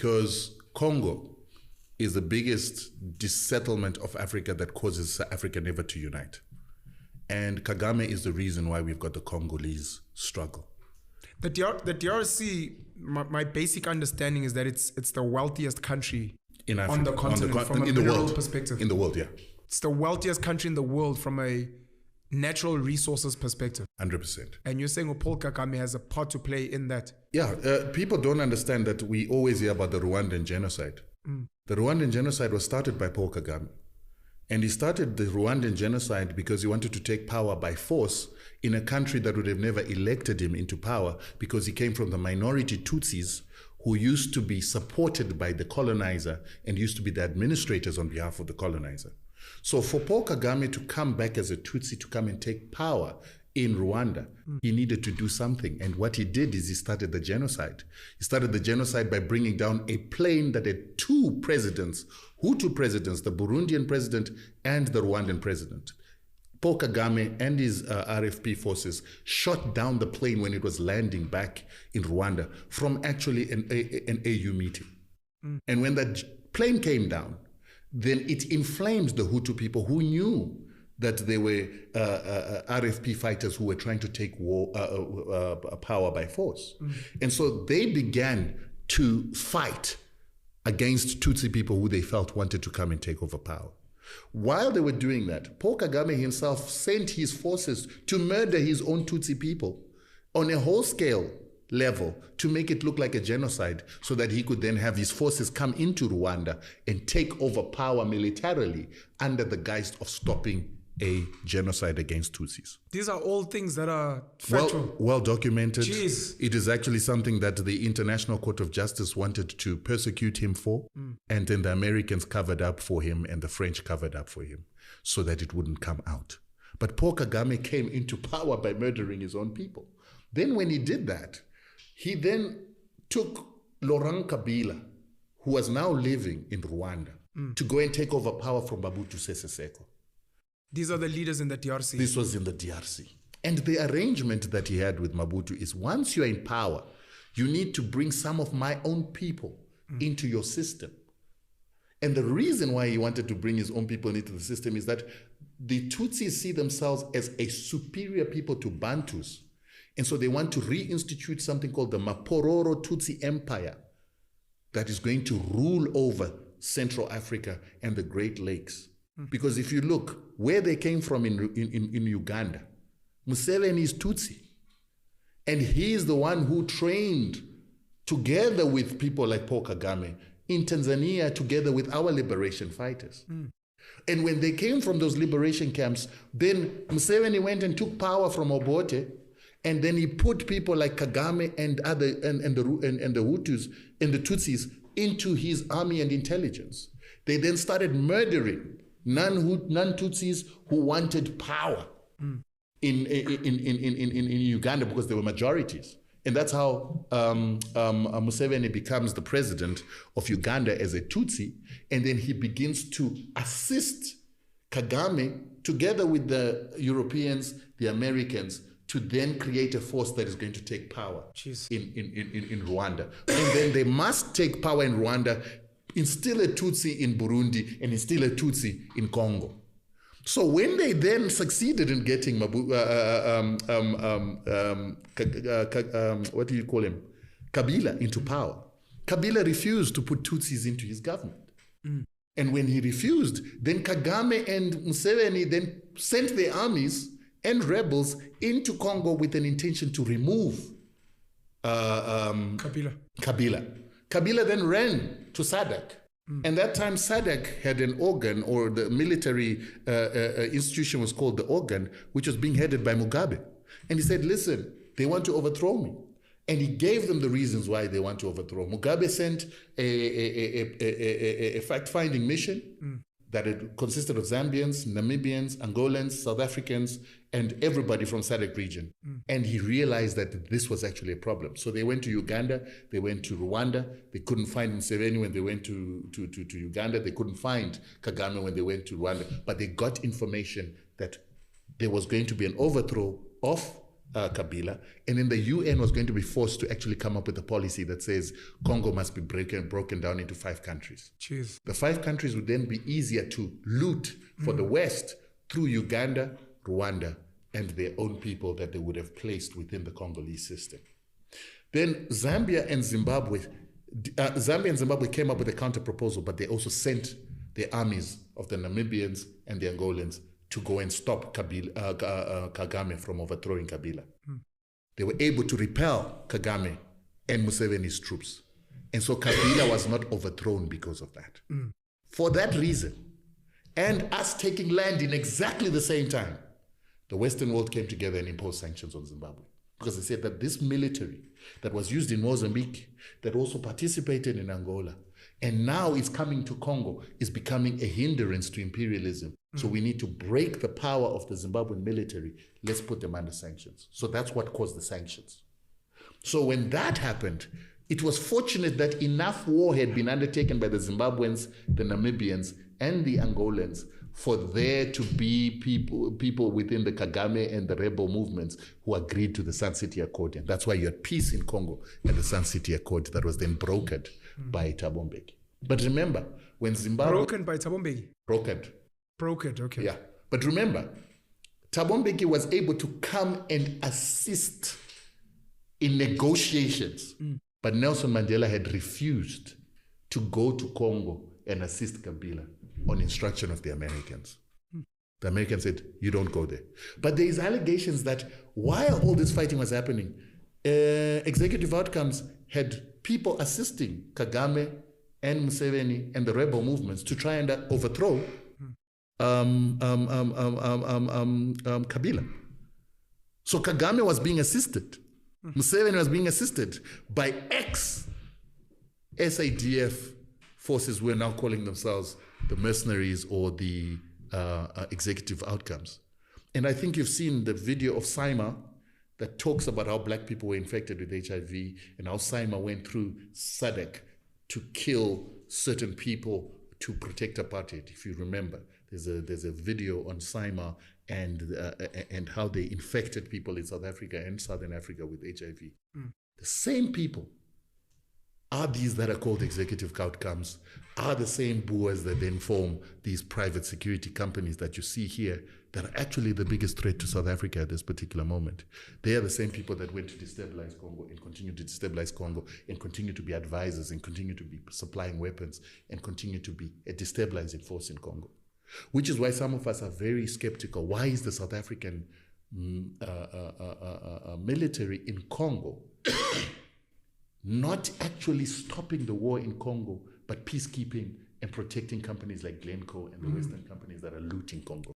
because Congo is the biggest dissettlement of Africa that causes Africa never to unite. And Kagame is the reason why we've got the Congolese struggle. The DRC, my basic understanding is that it's the wealthiest country in Africa, on the continent from a mineral perspective. In the world, yeah. It's the wealthiest country in the world from a natural resources perspective. 100%. And you're saying Paul Kagame has a part to play in that? Yeah, people don't understand that we always hear about the Rwandan genocide. The Rwandan genocide was started by Paul Kagame. And he started the Rwandan genocide because he wanted to take power by force in a country that would have never elected him into power, because he came from the minority Tutsis who used to be supported by the colonizer and used to be the administrators on behalf of the colonizer. So for Paul Kagame to come back as a Tutsi to come and take power in Rwanda, he needed to do something. And what he did is he started the genocide. He started the genocide by bringing down a plane that had two presidents, Hutu presidents, the Burundian president and the Rwandan president. Paul Kagame and his RFP forces shot down the plane when it was landing back in Rwanda from actually an AU meeting. And when that plane came down, then it inflamed the Hutu people who knew that they were RFP fighters who were trying to take power by force. And so they began to fight against Tutsi people who they felt wanted to come and take over power. While they were doing that, Paul Kagame himself sent his forces to murder his own Tutsi people on a whole-scale level to make it look like a genocide, so that he could then have his forces come into Rwanda and take over power militarily under the guise of stopping a genocide against Tutsis. These are all things that are factual. Well documented. Jeez. It is actually something that the International Court of Justice wanted to persecute him for, and then the Americans covered up for him and the French covered up for him so that it wouldn't come out. But Paul Kagame came into power by murdering his own people. Then when he did that, he then took Laurent Kabila, who was now living in Rwanda, to go and take over power from Mobutu Sese Seko. These are the leaders in the DRC. This was in the DRC. And the arrangement that he had with Mobutu is, once you're in power, you need to bring some of my own people into your system. And the reason why he wanted to bring his own people into the system is that the Tutsis see themselves as a superior people to Bantus. And so they want to reinstitute something called the Mapororo Tutsi Empire that is going to rule over Central Africa and the Great Lakes. Because if you look where they came from in Uganda, Museveni is Tutsi. And he is the one who trained, together with people like Paul Kagame, in Tanzania, together with our liberation fighters. And when they came from those liberation camps, then Museveni went and took power from Obote, and then he put people like Kagame and the Hutus and the Tutsis into his army and intelligence. They then started murdering non-Tutsis who wanted power in Uganda, because they were majorities. And that's how Museveni becomes the president of Uganda as a Tutsi, and then he begins to assist Kagame together with the Europeans, the Americans, to then create a force that is going to take power in Rwanda. And then they must take power in Rwanda, instill a Tutsi in Burundi, and instill a Tutsi in Congo. So when they then succeeded in getting what do you call him? Kabila into power, Kabila refused to put Tutsis into his government. And when he refused, then Kagame and Museveni then sent their armies and rebels into Congo with an intention to remove Kabila. Kabila then ran to SADC. And that time SADC had an organ, or the military institution was called the organ, which was being headed by Mugabe. And he said, listen, they want to overthrow me. And he gave them the reasons why they want to overthrow. Mugabe sent a fact-finding mission that it consisted of Zambians, Namibians, Angolans, South Africans, and everybody from SADC region. And he realized that this was actually a problem. So they went to Uganda, they went to Rwanda, they couldn't find Museveni when they went to Uganda, they couldn't find Kagame when they went to Rwanda, but they got information that there was going to be an overthrow of Kabila, and then the UN was going to be forced to actually come up with a policy that says Congo must be broken down into 5 countries. Jeez. The 5 countries would then be easier to loot for the West through Uganda, Rwanda, and their own people that they would have placed within the Congolese system. Then Zambia and Zimbabwe came up with a counter proposal, but they also sent the armies of the Namibians and the Angolans to go and stop Kagame from overthrowing Kabila. They were able to repel Kagame and Museveni's troops. And so Kabila was not overthrown because of that. For that reason, and us taking land in exactly the same time, the Western world came together and imposed sanctions on Zimbabwe. Because they said that this military that was used in Mozambique, that also participated in Angola, and now is coming to Congo, is becoming a hindrance to imperialism. So we need to break the power of the Zimbabwean military. Let's put them under sanctions. So that's what caused the sanctions. So when that happened, it was fortunate that enough war had been undertaken by the Zimbabweans, the Namibians, and the Angolans for there to be people within the Kagame and the rebel movements who agreed to the Sun City Accord. And that's why you had peace in Congo and the Sun City Accord that was then brokered by Thabo Mbeki. But remember, when Zimbabwe... Broken by Thabo Mbeki? Brokered, okay. Yeah. But remember, Thabo Mbeki was able to come and assist in negotiations. But Nelson Mandela had refused to go to Congo and assist Kabila on instruction of the Americans. The Americans said, you don't go there. But there is allegations that while all this fighting was happening, executive outcomes had people assisting Kagame and Museveni and the rebel movements to try and overthrow Kabila. So Kagame was being assisted. Museveni was being assisted by ex-SADF forces who are now calling themselves the mercenaries or the executive outcomes. And I think you've seen the video of Saima that talks about how black people were infected with HIV and how Saima went through SADC to kill certain people to protect apartheid. If you remember, there's a video on Saima and how they infected people in South Africa and Southern Africa with HIV. The same people are these that are called executive outcomes, are the same boers that then form these private security companies that you see here that are actually the biggest threat to South Africa at this particular moment. They are the same people that went to destabilize Congo and continue to destabilize Congo and continue to be advisors and continue to be supplying weapons and continue to be a destabilizing force in Congo. Which is why some of us are very skeptical. Why is the South African military in Congo not actually stopping the war in Congo, but peacekeeping and protecting companies like Glencoe and the Western companies that are looting Congo?